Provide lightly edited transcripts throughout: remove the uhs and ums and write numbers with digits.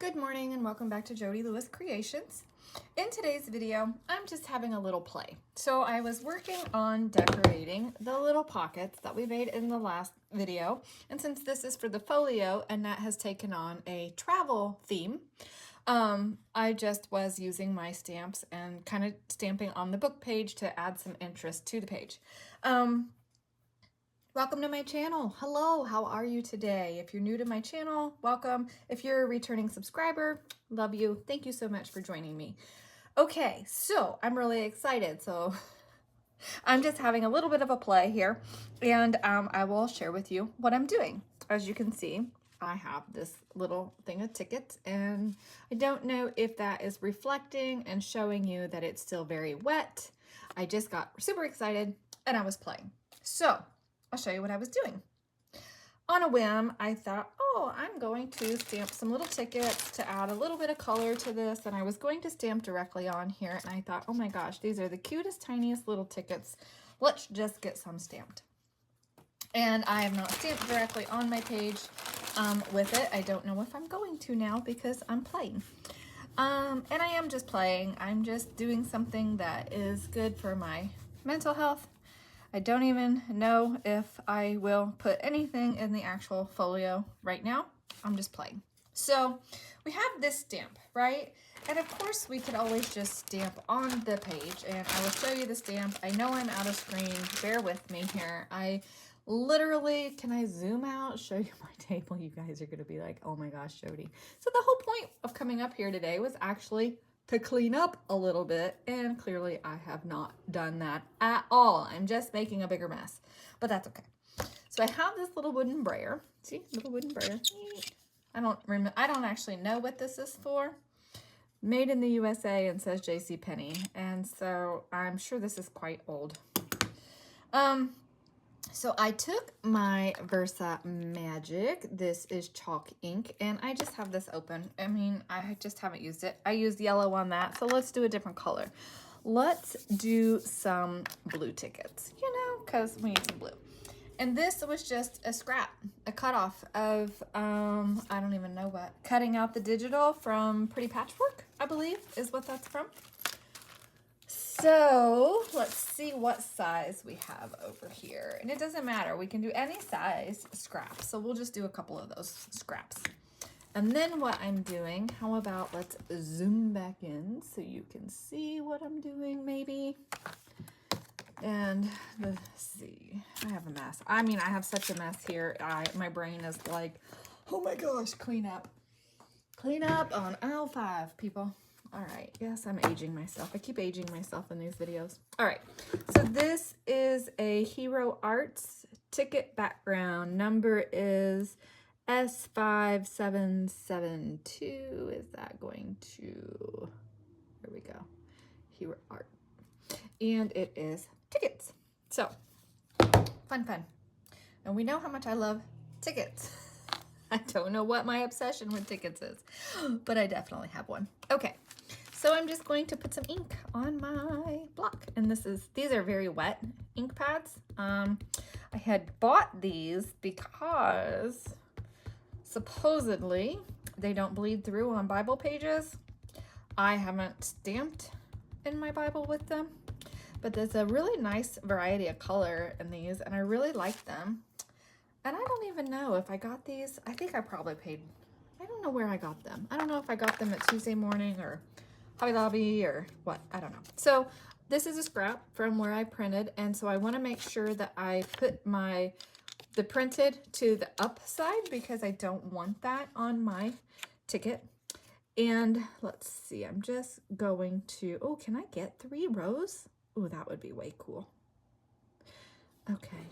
Good morning and welcome back to Jody Lewis Creations. In today's video, I'm just having a little play. So I was working on decorating the little pockets that we made in the last video. And since this is for the folio and that has taken on a travel theme, I just was using my stamps and kind of stamping on the book page to add some interest to the page. Welcome to my channel. Hello, how are you today? If you're new to my channel, welcome. If you're a returning subscriber, love you. Thank you so much for joining me. Okay, so I'm really excited. So I'm just having a little bit of a play here, and I will share with you what I'm doing. As you can see, I have this little thing of tickets, and I don't know if that is reflecting and showing you that it's still very wet. I just got super excited and I was playing. So I'll show you what I was doing. On a whim, I thought, oh, I'm going to stamp some little tickets to add a little bit of color to this, and I was going to stamp directly on here, and I thought, oh my gosh, these are the cutest, tiniest little tickets. Let's just get some stamped. And I have not stamped directly on my page with it. I don't know if I'm going to now because I'm playing. And I am just playing. I'm just doing something that is good for my mental health. I don't even know if I will put anything in the actual folio right now. I'm just playing. So we have this stamp, right? And of course we could always just stamp on the page, and I will show you the stamp. I know I'm out of screen. Bear with me here. I literally, can I zoom out, show you my table? You guys are going to be like, oh my gosh, Jody. So the whole point of coming up here today was actually to clean up a little bit, and clearly I have not done that at all. I'm just making a bigger mess, but that's okay. So I have this little wooden brayer. See, little wooden brayer. I don't actually know what this is for. Made in the USA and says JCPenney, and so I'm sure this is quite old. So I took my Versa Magic. This is chalk ink, and I just have this open. I mean, I just haven't used it. I used yellow on that, so let's do a different color. Let's do some blue tickets, you know, because we need some blue. And this was just a scrap, a cutoff of, I don't even know what, cutting out the digital from Pretty Patchwork, I believe, is what that's from. So let's see what size we have over here. And it doesn't matter. We can do any size scraps. So we'll just do a couple of those scraps. And then what I'm doing, how about let's zoom back in so you can see what I'm doing maybe. And let's see, I have a mess. I mean, I have such a mess here. My brain is like, oh my gosh, clean up. Clean up on aisle 5, people. All right, yes, I'm aging myself. I keep aging myself in these videos. All right, so this is a Hero Arts ticket background. Number is S5772. Is that going to, here we go, Hero Art. And it is tickets. So, fun. And we know how much I love tickets. I don't know what my obsession with tickets is, but I definitely have one. Okay. So I'm just going to put some ink on my block, and these are very wet ink pads. I had bought these because supposedly they don't bleed through on Bible pages. I haven't stamped in my Bible with them, but there's a really nice variety of color in these, and I really like them. And I don't even know if I got these. I think I probably paid, I don't know where I got them. I don't know if I got them at Tuesday Morning or Hobby Lobby or what, I don't know. So this is a scrap from where I printed, and so I want to make sure that I put the printed to the upside because I don't want that on my ticket. And let's see, I'm just going to, oh, can I get 3 rows? Oh, that would be way cool. Okay,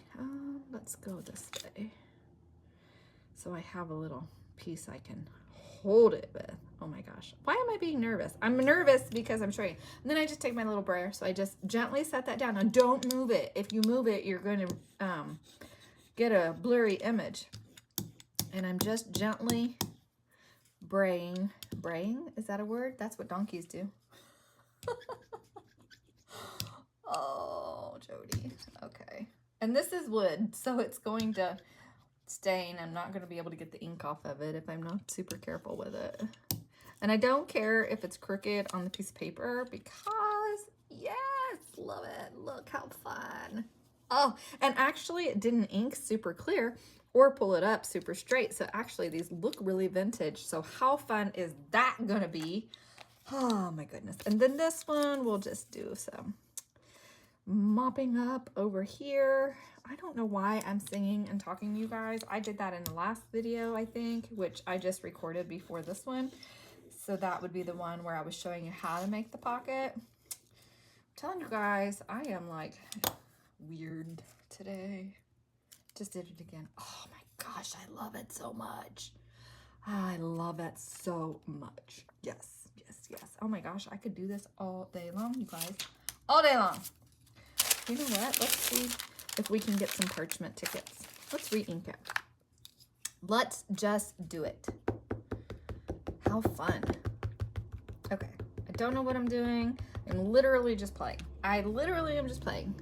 let's go this way. So I have a little piece I can hold it with. Oh my gosh, why am I being nervous? I'm nervous because I'm showing. And then I just take my little brayer, so I just gently set that down. Now don't move it. If you move it, you're going to get a blurry image. And I'm just gently braying, is that a word? That's what donkeys do. Oh, Jody, okay. And this is wood, so it's going to stain. I'm not going to be able to get the ink off of it if I'm not super careful with it. And I don't care if it's crooked on the piece of paper because, yes, love it. Look how fun. Oh, and actually it didn't ink super clear or pull it up super straight. So actually these look really vintage. So how fun is that gonna be? Oh my goodness. And then this one, we'll just do some mopping up over here. I don't know why I'm singing and talking to you guys. I did that in the last video, I think, which I just recorded before this one. So that would be the one where I was showing you how to make the pocket. I'm telling you guys, I am like weird today. Just did it again. Oh my gosh, I love it so much. I love it so much. Yes, yes, yes. Oh my gosh, I could do this all day long, you guys. All day long. You know what? Let's see if we can get some parchment tickets. Let's re-ink it. Let's just do it. How fun. Okay, I don't know what I'm doing. I'm literally just playing. I literally am just playing,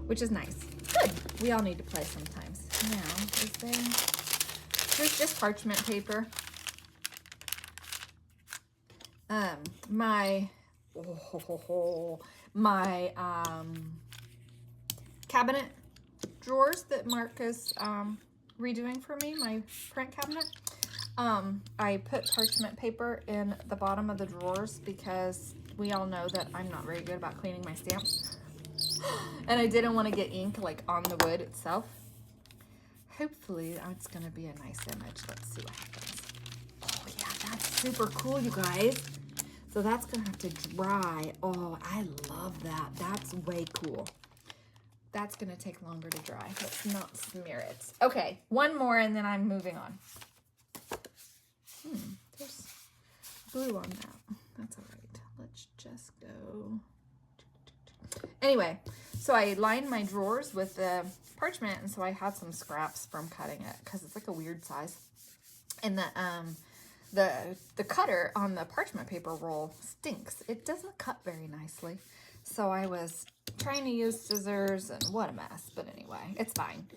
which is nice. Good. We all need to play sometimes. Now, there's just parchment paper. My cabinet drawers that Mark is redoing for me, my print cabinet. I put parchment paper in the bottom of the drawers because we all know that I'm not very good about cleaning my stamps. And I didn't want to get ink like on the wood itself. Hopefully it's going to be a nice image. Let's see what happens. Oh yeah, that's super cool, you guys. So that's going to have to dry. Oh, I love that. That's way cool. That's going to take longer to dry. Let's not smear it. Okay, one more and then I'm moving on. There's blue on that. That's all right. Let's just go. Anyway, so I lined my drawers with the parchment, and so I had some scraps from cutting it because it's like a weird size. And the cutter on the parchment paper roll stinks. It doesn't cut very nicely. So I was trying to use scissors, and what a mess. But anyway, it's fine.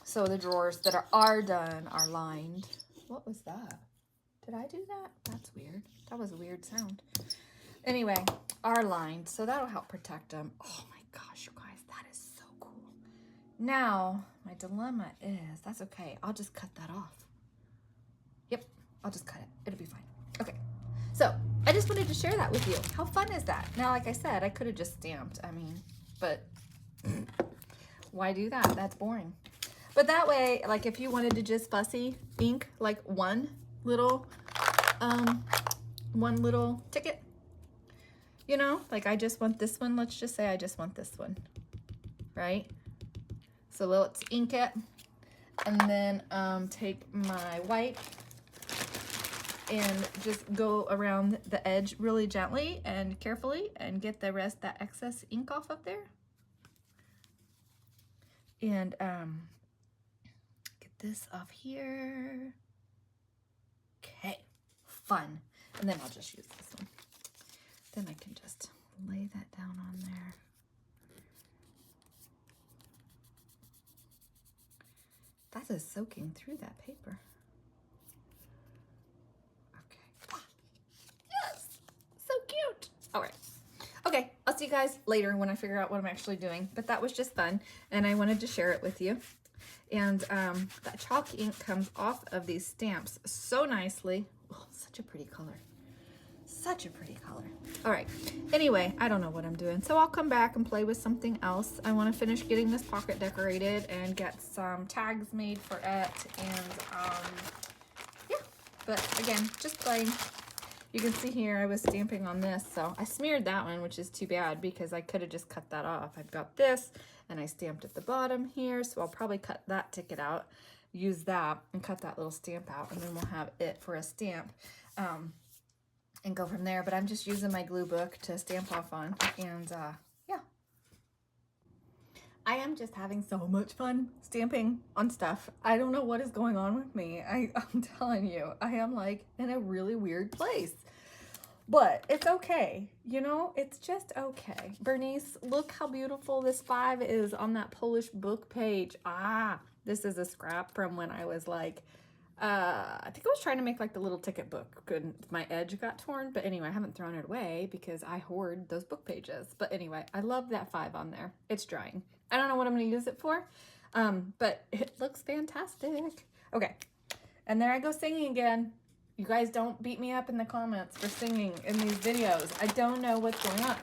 So the drawers that are done are lined. What was that? Did I do that? That's weird. That was a weird sound. Anyway, are lined, so that'll help protect them. Oh my gosh, you guys, that is so cool. Now, my dilemma is, that's okay. I'll just cut that off. Yep, I'll just cut it. It'll be fine. Okay, so I just wanted to share that with you. How fun is that? Now, like I said, I could have just stamped. I mean, but why do that? That's boring. But that way, like if you wanted to just fussy ink like one little ticket, you know, like I just want this one. Let's just say I just want this one, right? So let's ink it and then take my white and just go around the edge really gently and carefully and get the rest, that excess ink off of there. And get this off here. Okay, fun. And then I'll just use this one. Then I can just lay that down on there. That is soaking through that paper. Okay. Yes, so cute. All right. Okay, I'll see you guys later when I figure out what I'm actually doing. But that was just fun, and I wanted to share it with you. And that chalk ink comes off of these stamps so nicely. Oh, such a pretty color. Such a pretty color. All right. Anyway, I don't know what I'm doing, so I'll come back and play with something else. I want to finish getting this pocket decorated and get some tags made for it. And yeah, but again, just playing. You can see here I was stamping on this, so I smeared that one, which is too bad because I could have just cut that off. I've got this, and I stamped at the bottom here, so I'll probably cut that ticket out, use that, and cut that little stamp out, and then we'll have it for a stamp, and go from there. But I'm just using my glue book to stamp off on, and yeah. I am just having so much fun stamping on stuff. I don't know what is going on with me. I'm telling you, I am like in a really weird place. But it's okay, you know, it's just okay. Bernice, look how beautiful this 5 is on that Polish book page. Ah, this is a scrap from when I was like I think I was trying to make like the little ticket book. Good, my edge got torn, but anyway, I haven't thrown it away because I hoard those book pages. But anyway, I love that 5 on there. It's drying. I don't know what I'm going to use it for, but it looks fantastic. Okay, and there I go singing again. You guys don't beat me up in the comments for singing in these videos. I don't know what's going on.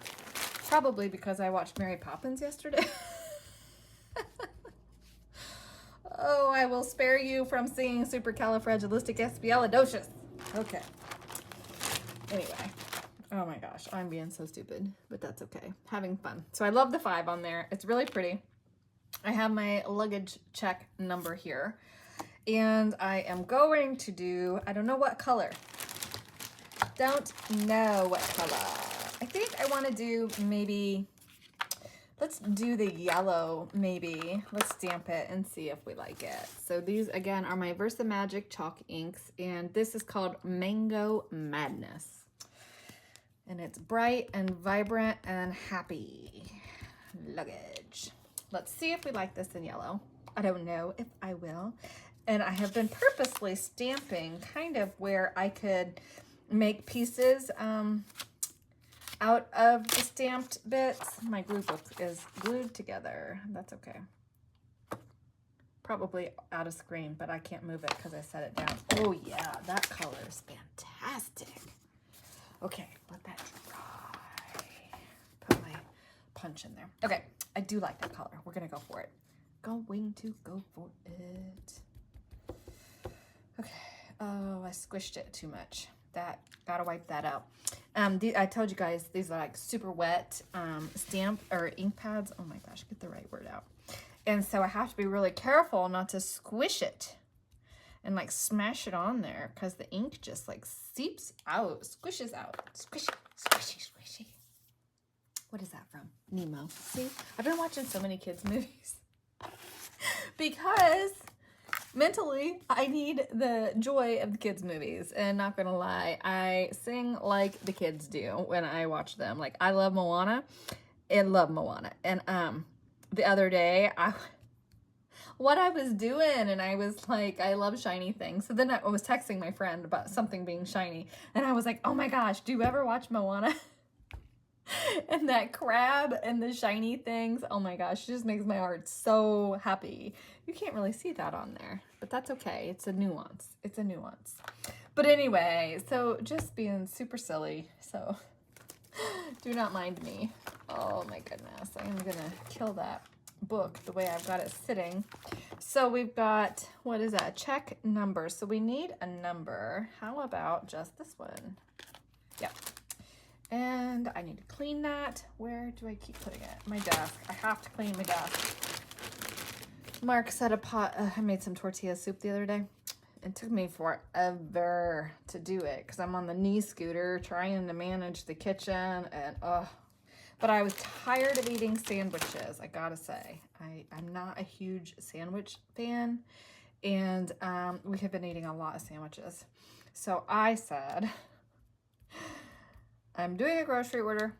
Probably because I watched Mary Poppins yesterday. Oh, I will spare you from singing Supercalifragilisticexpialidocious. Okay. Anyway. Oh my gosh, I'm being so stupid, but that's okay. Having fun. So I love the 5 on there. It's really pretty. I have my luggage check number here. And I am going to do, I don't know what color. Don't know what color. I think I want to do maybe, let's do the yellow maybe. Let's stamp it and see if we like it. So these again are my Versa Magic chalk inks, and this is called Mango Madness. And it's bright and vibrant and happy luggage. Let's see if we like this in yellow. I don't know if I will. And I have been purposely stamping kind of where I could make pieces out of the stamped bits. My glue book is glued together. That's okay. Probably out of screen, but I can't move it because I set it down. Oh yeah, that color is fantastic. Okay, let that dry. Put my punch in there. Okay, I do like that color. We're gonna go for it. Going to go for it. Okay. Oh, I squished it too much. That, gotta wipe that out. I told you guys these are like super wet stamp or ink pads. Oh my gosh, get the right word out. And so I have to be really careful not to squish it and like smash it on there because the ink just like seeps out, squishes out. Squishy, squishy, squishy. What is that from? Nemo. See, I've been watching so many kids movies because mentally, I need the joy of the kids' movies, and not gonna lie, I sing like the kids do when I watch them. Like, I love Moana, and the other day, what I was doing, and I was like, I love shiny things. So then I was texting my friend about something being shiny, and I was like, oh my gosh, do you ever watch Moana? And that crab and the shiny things, oh my gosh, it just makes my heart so happy. You can't really see that on there, but that's okay. It's a nuance. It's a nuance. But anyway, so just being super silly. So do not mind me. Oh my goodness. I am going to kill that book the way I've got it sitting. So we've got, what is that? Check number. So we need a number. How about just this one? Yep. And I need to clean that. Where do I keep putting it? My desk. I have to clean my desk. Mark set a pot. I made some tortilla soup the other day. It took me forever to do it because I'm on the knee scooter trying to manage the kitchen. And but I was tired of eating sandwiches, I gotta say. I'm not a huge sandwich fan. And we have been eating a lot of sandwiches. So I said, I'm doing a grocery order,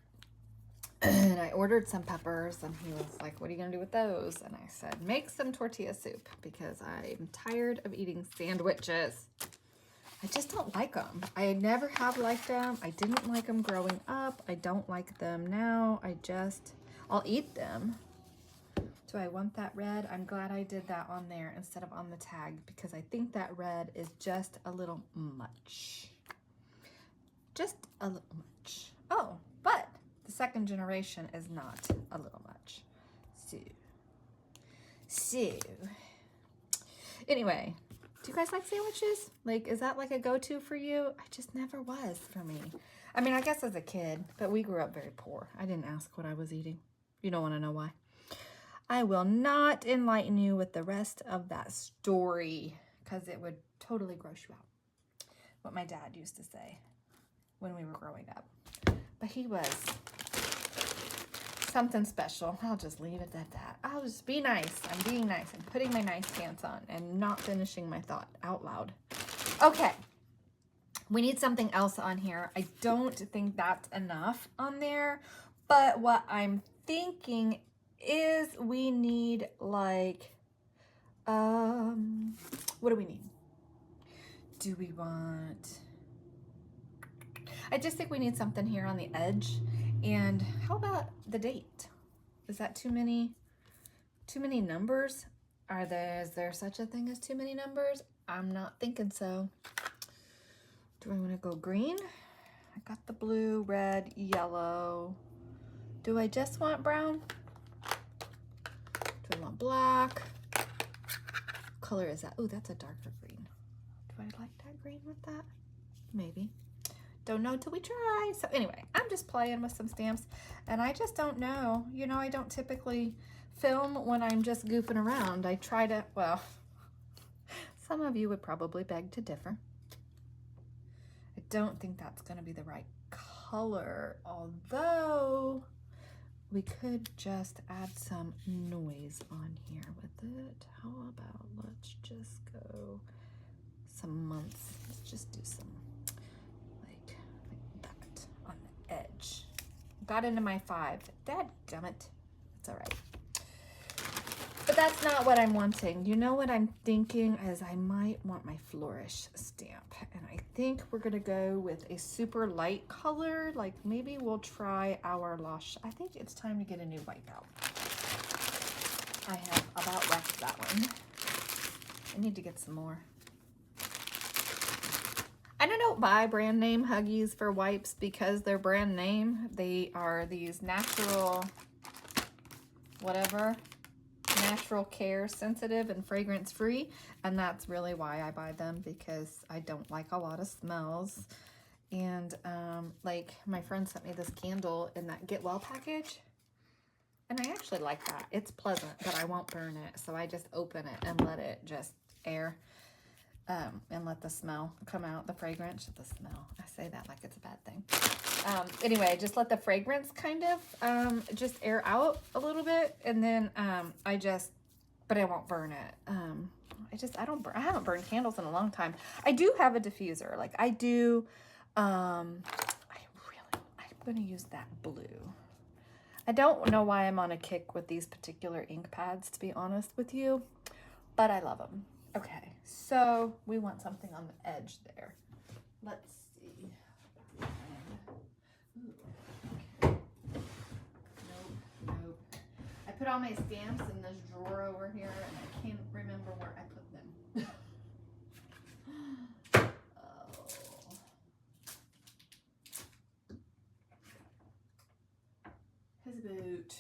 and I ordered some peppers, and he was like, what are you going to do with those? And I said, make some tortilla soup, because I'm tired of eating sandwiches. I just don't like them. I never have liked them. I didn't like them growing up. I don't like them now. I'll eat them. Do I want that red? I'm glad I did that on there instead of on the tag, because I think that red is just a little much. Just a little much. Oh, but the second generation is not a little much. So, anyway, do you guys like sandwiches? Like, is that like a go-to for you? I just never was for me. I mean, I guess as a kid, but we grew up very poor. I didn't ask what I was eating. You don't want to know why. I will not enlighten you with the rest of that story because it would totally gross you out. What my dad used to say when we were growing up. But he was something special. I'll just leave it at that. I'll just be nice. I'm being nice. I'm putting my nice pants on and not finishing my thought out loud. Okay. We need something else on here. I don't think that's enough on there. But what I'm thinking is we need like, what do we need? do we want? I just think we need something here on the edge. And how about the date? Is that too many numbers? Is there such a thing as too many numbers? I'm not thinking so. Do I want to go green? I got the blue, red, yellow. Do I just want brown? Do I want black? What color is that? Oh, that's a darker green. Do I like that green with that? Maybe. Don't know till we try. So anyway, I'm just playing with some stamps, and I just don't know. You know, I don't typically film when I'm just goofing around. I try to, well, some of you would probably beg to differ. I don't think that's going to be the right color, although we could just add some noise on here with it. How about let's just go some months. Let's just do some like that on the edge. Got into my 5. Dadgummit. It's all right. But that's not what I'm wanting. You know what I'm thinking is I might want my flourish stamp. And I think we're going to go with a super light color. Like maybe we'll try our Lush. I think it's time to get a new wipeout. I have about wrecked that one. I need to get some more. I don't buy brand name Huggies for wipes because they're brand name. They are these natural, whatever, natural care, sensitive and fragrance free, and that's really why I buy them, because I don't like a lot of smells. And like my friend sent me this candle in that Get Well package, and I actually like that. It's pleasant, but I won't burn it, so I just open it and let it just air and let the smell come out, the fragrance, the smell. I say that like it's a bad thing. Anyway, just let the fragrance kind of just air out a little bit, and then but I won't burn it. I haven't burned candles in a long time. I do have a diffuser. Like I do, I'm gonna use that blue. I don't know why I'm on a kick with these particular ink pads, to be honest with you, but I love them. Okay, so we want something on the edge there. Let's see. Okay. Nope. I put all my stamps in this drawer over here, and I can't remember where I put them. Oh. His boot.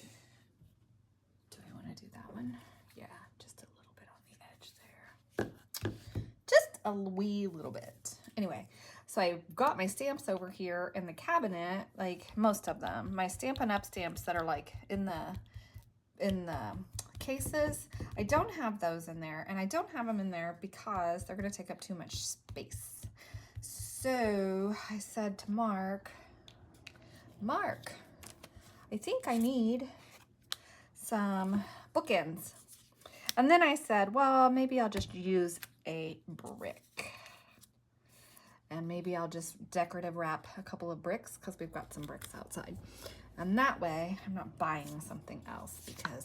Do I want to do that one? Yeah, just a little bit on the edge there. Just a wee little bit. Anyway, so I got my stamps over here in the cabinet, like most of them. My Stampin' Up! Stamps that are like in the cases. I don't have those in there, and I don't have them in there because they're going to take up too much space. So I said to Mark, I think I need some bookends. And then I said, well, maybe I'll just use a brick. And maybe I'll just decorative wrap a couple of bricks, because we've got some bricks outside. And that way, I'm not buying something else, because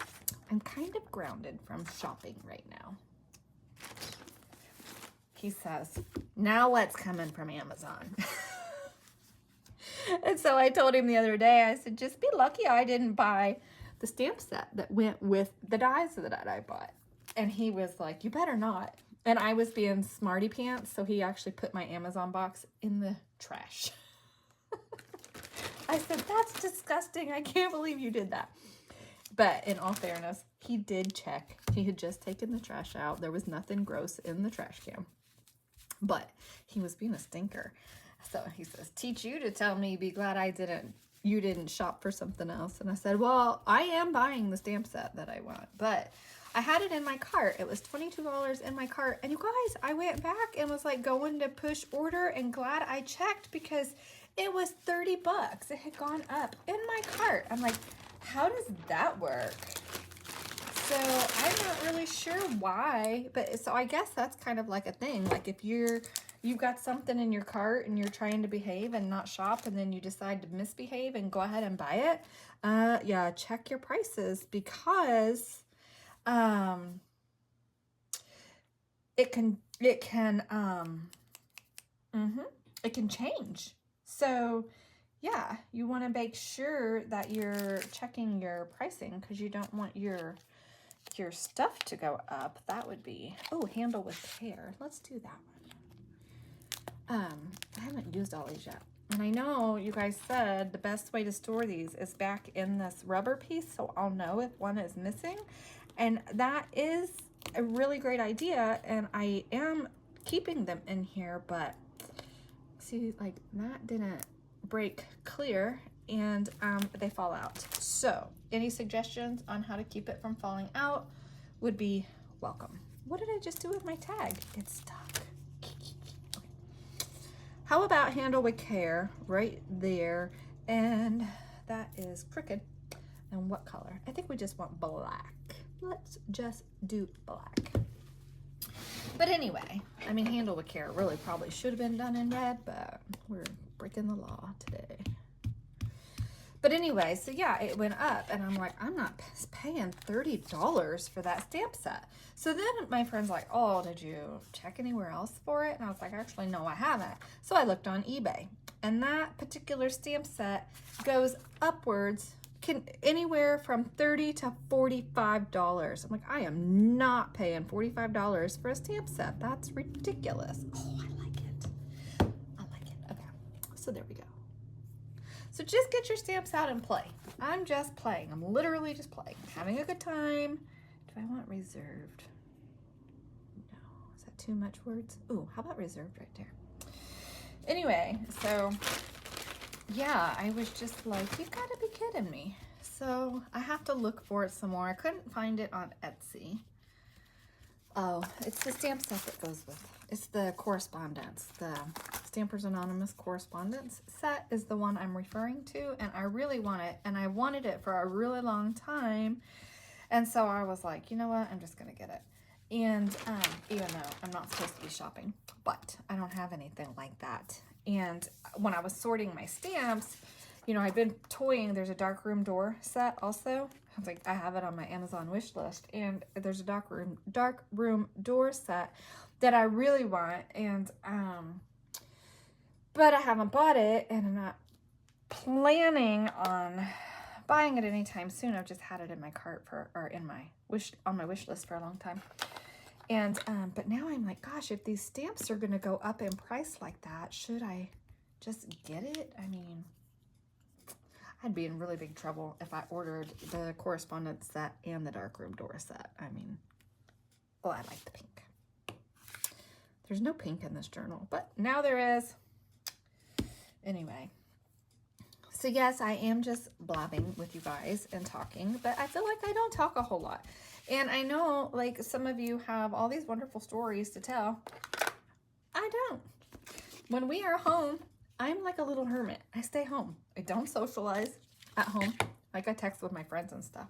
I'm kind of grounded from shopping right now. He says, now what's coming from Amazon? And so I told him the other day, I said, just be lucky I didn't buy the stamp set that went with the dies that I bought. And he was like, you better not. And I was being smarty pants, so he actually put my Amazon box in the trash. I said, that's disgusting. I can't believe you did that. But in all fairness, he did check. He had just taken the trash out. There was nothing gross in the trash can. But he was being a stinker. So he says, teach you to tell me, be glad you didn't shop for something else. And I said, well, I am buying the stamp set that I want, but I had it in my cart. It was $22 in my cart. And you guys, I went back and was like going to push order, and glad I checked, because it was $30. It had gone up in my cart. I'm like, how does that work? So I'm not really sure why, but so I guess that's kind of like a thing. Like if you've got something in your cart and you're trying to behave and not shop, and then you decide to misbehave and go ahead and buy it, yeah, check your prices, because it can It can change. So yeah, you want to make sure that you're checking your pricing because you don't want your stuff to go up. That would be, oh, handle with care. Let's do that one. I haven't used all these yet. And I know you guys said the best way to store these is back in this rubber piece so I'll know if one is missing. And that is a really great idea. And I am keeping them in here, but see, like that didn't break clear and they fall out. So any suggestions on how to keep it from falling out would be welcome. What did I just do with my tag? It's stuck. Okay. How about handle with care right there? And that is crooked. And what color? I think we just want black. Let's just do black. But anyway, I mean, handle with care really probably should have been done in red, but we're breaking the law today. But anyway, so yeah, it went up and I'm like, I'm not paying $30 for that stamp set. So then my friend's like, oh, did you check anywhere else for it? And I was like, actually, no, I haven't. So I looked on eBay and that particular stamp set goes upwards, can anywhere from $30 to $45. I'm like, I am not paying $45 for a stamp set. That's ridiculous. Oh, I like it. I like it. Okay, so there we go. So just get your stamps out and play. I'm just playing. I'm literally just playing. Having a good time. Do I want reserved? No. Is that too much words? Ooh, how about reserved right there? Anyway, so yeah, I was just like, you gotta be kidding me. So I have to look for it some more. I couldn't find it on Etsy. Oh, it's the stamp set that goes with. It's the correspondence. The Stampers Anonymous correspondence set is the one I'm referring to, and I really want it, and I wanted it for a really long time, and so I was like, you know what, I'm just gonna get it. And even though I'm not supposed to be shopping, but I don't have anything like that. And when I was sorting my stamps, you know, I've been toying. There's a darkroom door set also. I was like, I have it on my Amazon wish list, and there's a dark room door set that I really want, and but I haven't bought it, and I'm not planning on buying it anytime soon. I've just had it in my cart on my wish list for a long time. And but now I'm like, gosh, if these stamps are gonna go up in price like that, should I just get it? I mean, I'd be in really big trouble if I ordered the correspondence set and the darkroom door set. I mean, well, I like the pink. There's no pink in this journal, but now there is. Anyway, so yes, I am just blabbing with you guys and talking, but I feel like I don't talk a whole lot. And I know, like, some of you have all these wonderful stories to tell. I don't. When we are home, I'm like a little hermit. I stay home. I don't socialize at home. Like, I text with my friends and stuff.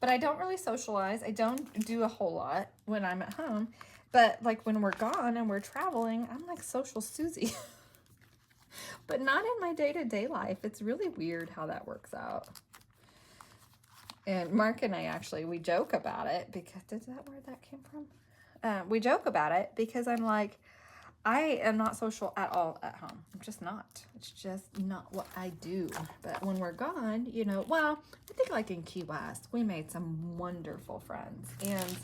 But I don't really socialize. I don't do a whole lot when I'm at home. But, like, when we're gone and we're traveling, I'm like Social Susie. But not in my day-to-day life. It's really weird how that works out. And Mark and I actually, we joke about it because, is that where that came from? We joke about it because I'm like, I am not social at all at home. I'm just not. It's just not what I do. But when we're gone, you know, well, I think like in Key West, we made some wonderful friends. And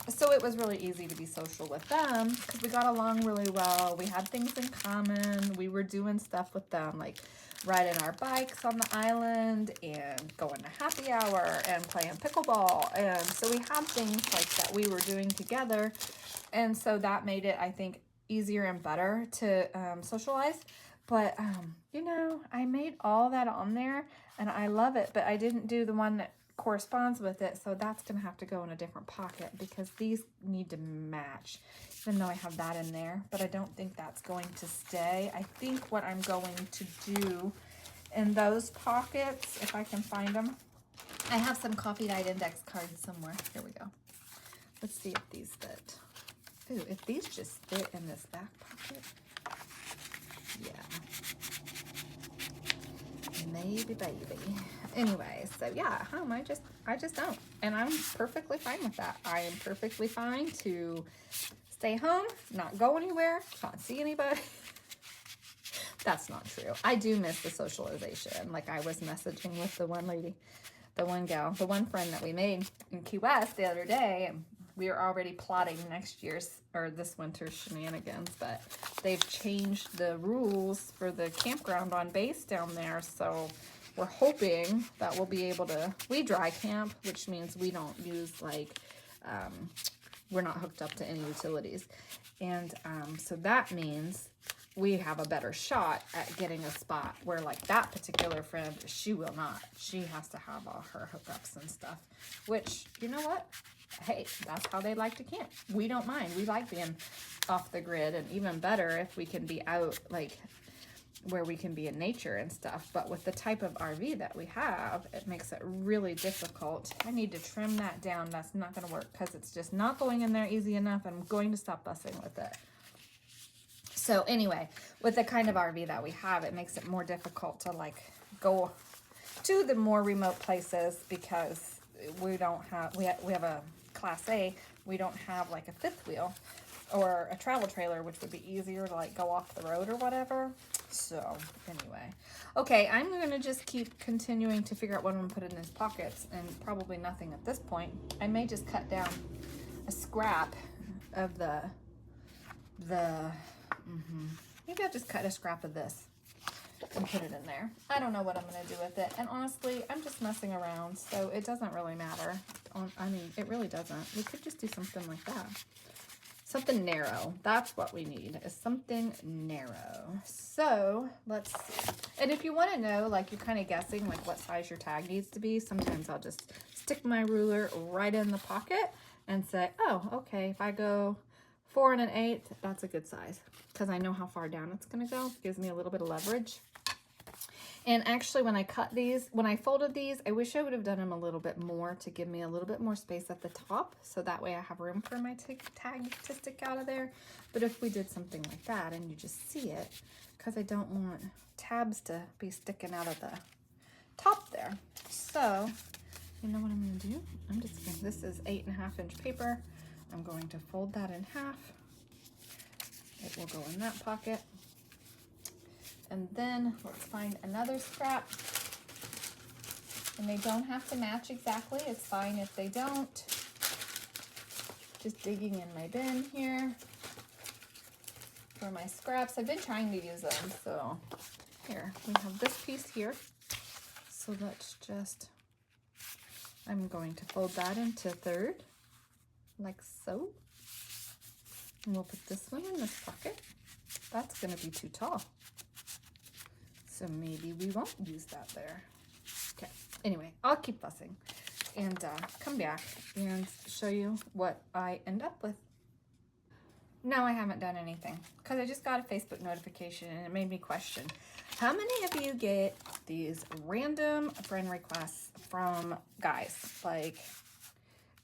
so it was really easy to be social with them because we got along really well. We had things in common. We were doing stuff with them, like riding our bikes on the island and going to happy hour and playing pickleball. And so we had things like that we were doing together. And so that made it, I think, easier and better to socialize. But, you know, I made all that on there and I love it, but I didn't do the one that corresponds with it. So that's going to have to go in a different pocket because these need to match, even though I have that in there. But I don't think that's going to stay. I think what I'm going to do in those pockets, if I can find them, I have some coffee dyed index cards somewhere. Here we go. Let's see if these fit. Ooh, if these just fit in this back pocket, yeah, maybe baby. Anyway, so yeah, at home I just don't, and I'm perfectly fine with that. I am perfectly fine to stay home, not go anywhere, not see anybody. That's not true. I do miss the socialization. Like I was messaging with the one lady, the one gal, the one friend that we made in Key West the other day. And we are already plotting next year's or this winter's shenanigans, but they've changed the rules for the campground on base down there. So we're hoping that we'll be able to, we dry camp, which means we don't use like, we're not hooked up to any utilities. And so that means we have a better shot at getting a spot where like that particular friend, she will not. She has to have all her hookups and stuff, which, you know what? Hey, that's how they like to camp. We don't mind. We like being off the grid, and even better if we can be out like where we can be in nature and stuff. But with the type of RV that we have, it makes it really difficult. I need to trim that down. That's not going to work because it's just not going in there easy enough. I'm going to stop fussing with it. So anyway, with the kind of RV that we have, it makes it more difficult to like go to the more remote places because we don't have, we have a Class A, we don't have like a fifth wheel or a travel trailer, which would be easier to like go off the road or whatever. So anyway, okay, I'm going to just keep continuing to figure out what I'm going to put in his pockets, and probably nothing at this point. I may just cut down a scrap of maybe I'll just cut a scrap of this and put it in there. I don't know what I'm going to do with it. And honestly, I'm just messing around, so it doesn't really matter. I mean, it really doesn't. We could just do something like that. Something narrow. That's what we need, is something narrow. So let's see. And if you want to know, like you're kind of guessing like what size your tag needs to be, sometimes I'll just stick my ruler right in the pocket and say, oh, okay, if I go 4 1/8, that's a good size because I know how far down it's going to go. It gives me a little bit of leverage. And actually, when I cut these, when I folded these, I wish I would have done them a little bit more to give me a little bit more space at the top. So that way I have room for my tag to stick out of there. But if we did something like that and you just see it, because I don't want tabs to be sticking out of the top there. So, you know what I'm going to do? I'm just going to, this is 8.5 inch paper. I'm going to fold that in half. It will go in that pocket. And then let's find another scrap. And they don't have to match exactly. It's fine if they don't. Just digging in my bin here for my scraps. I've been trying to use them. So here, we have this piece here. So let's just, I'm going to fold that into third, like so. And we'll put this one in this pocket. That's going to be too tall. So maybe we won't use that there. Okay, anyway, I'll keep fussing and come back and show you what I end up with. No, I haven't done anything because I just got a Facebook notification and it made me question, how many of you get these random friend requests from guys? Like,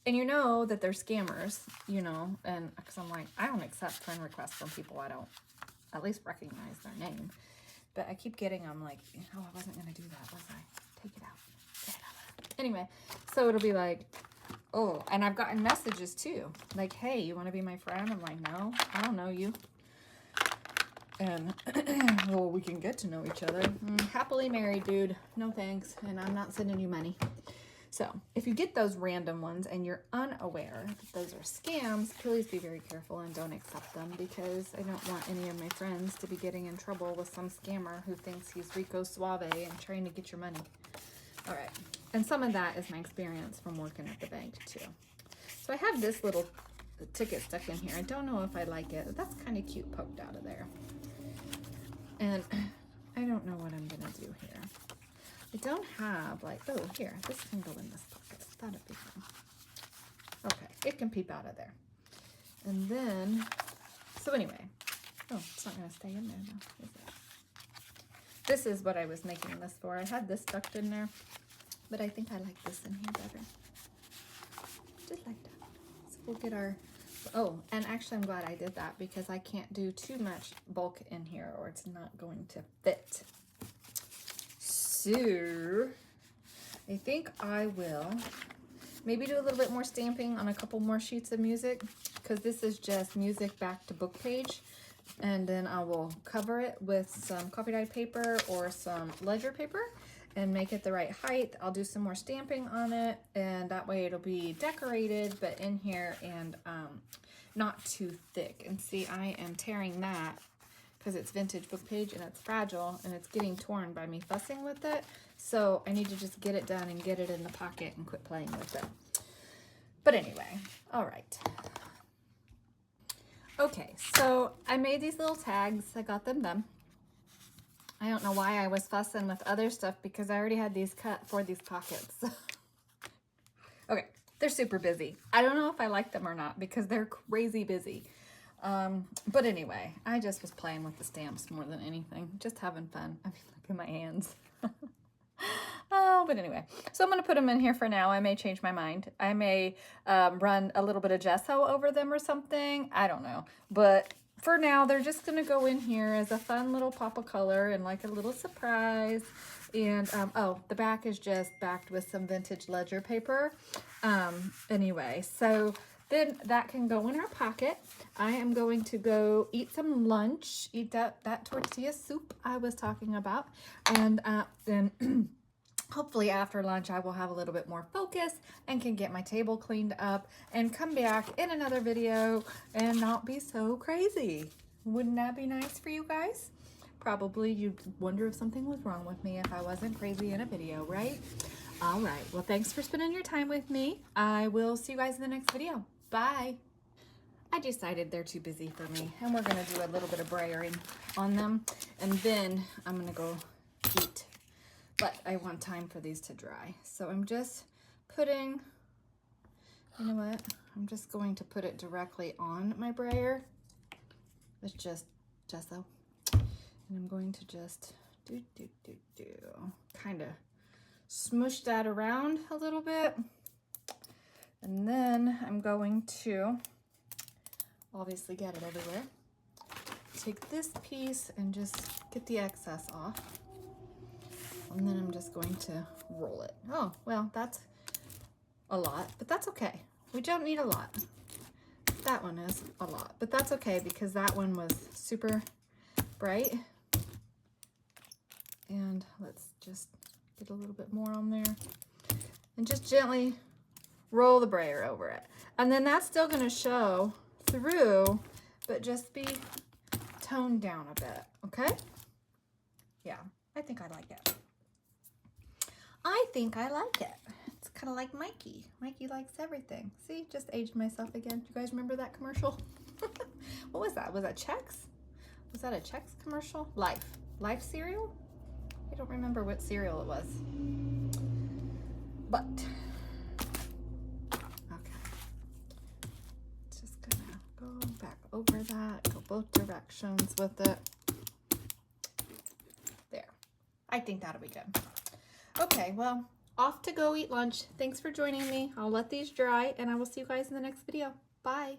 and you know that they're scammers, you know, and because I'm like, I don't accept friend requests from people I don't at least recognize their name. But I keep getting them like, oh, I wasn't going to do that, was I? Take it out. Get it out. Anyway, so it'll be like, oh, and I've gotten messages too. Like, hey, you want to be my friend? I'm like, no, I don't know you. And, well, we can get to know each other. Happily married, dude. No thanks. And I'm not sending you money. So if you get those random ones and you're unaware that those are scams, please be very careful and don't accept them, because I don't want any of my friends to be getting in trouble with some scammer who thinks he's Rico Suave and trying to get your money. All right. And some of that is my experience from working at the bank too. So I have this little ticket stuck in here. I don't know if I like it. That's kind of cute poked out of there. And I don't know what I'm going to do here. I don't have like, oh, here, this can go in this pocket. That'd be fun. Okay, it can peep out of there. And then, so anyway, oh, it's not going to stay in there though, is it? This is what I was making this for. I had this tucked in there, but I think I like this in here better. Just like that. So we'll get our, oh, and actually I'm glad I did that because I can't do too much bulk in here or it's not going to fit. So I think I will maybe do a little bit more stamping on a couple more sheets of music because this is just music back to book page. And then I will cover it with some coffee dyed paper or some ledger paper and make it the right height. I'll do some more stamping on it, and that way it'll be decorated but in here and not too thick. And see, I am tearing that because it's vintage book page and it's fragile and it's getting torn by me fussing with it. So I need to just get it done and get it in the pocket and quit playing with it. But anyway, all right. Okay, so I made these little tags. I got them done. I don't know why I was fussing with other stuff because I already had these cut for these pockets. Okay, they're super busy. I don't know if I like them or not because they're crazy busy. But anyway, I just was playing with the stamps more than anything. Just having fun. I mean, look at my hands. Oh, but anyway, so I'm going to put them in here for now. I may change my mind. I may run a little bit of gesso over them or something. I don't know. But for now, they're just going to go in here as a fun little pop of color and like a little surprise. And, oh, the back is just backed with some vintage ledger paper. Anyway, so then that can go in our pocket. I am going to go eat some lunch, eat that tortilla soup I was talking about. And then hopefully after lunch, I will have a little bit more focus and can get my table cleaned up and come back in another video and not be so crazy. Wouldn't that be nice for you guys? Probably you'd wonder if something was wrong with me if I wasn't crazy in a video, right? All right. Well, thanks for spending your time with me. I will see you guys in the next video. Bye. I decided they're too busy for me, and we're going to do a little bit of brayering on them, and then I'm going to go eat. But I want time for these to dry. So I'm just putting, you know what? I'm just going to put it directly on my brayer. It's just gesso. And I'm going to just kind of smoosh that around a little bit. And then I'm going to obviously get it everywhere. Take this piece and just get the excess off. And then I'm just going to roll it. Oh, well, that's a lot, but that's okay. We don't need a lot. That one is a lot, but that's okay because that one was super bright. And let's just get a little bit more on there and just gently roll the brayer over it. And then that's still going to show through, but just be toned down a bit, okay? Yeah, I think I like it. I think I like it. It's kind of like Mikey. Mikey likes everything. See, just aged myself again. You guys remember that commercial? What was that? Was that Chex? Was that a Chex commercial? Life cereal? I don't remember what cereal it was. But, okay. Just gonna go back over that, go both directions with it. There. I think that'll be good. Okay, well, off to go eat lunch. Thanks for joining me. I'll let these dry, and I will see you guys in the next video. Bye.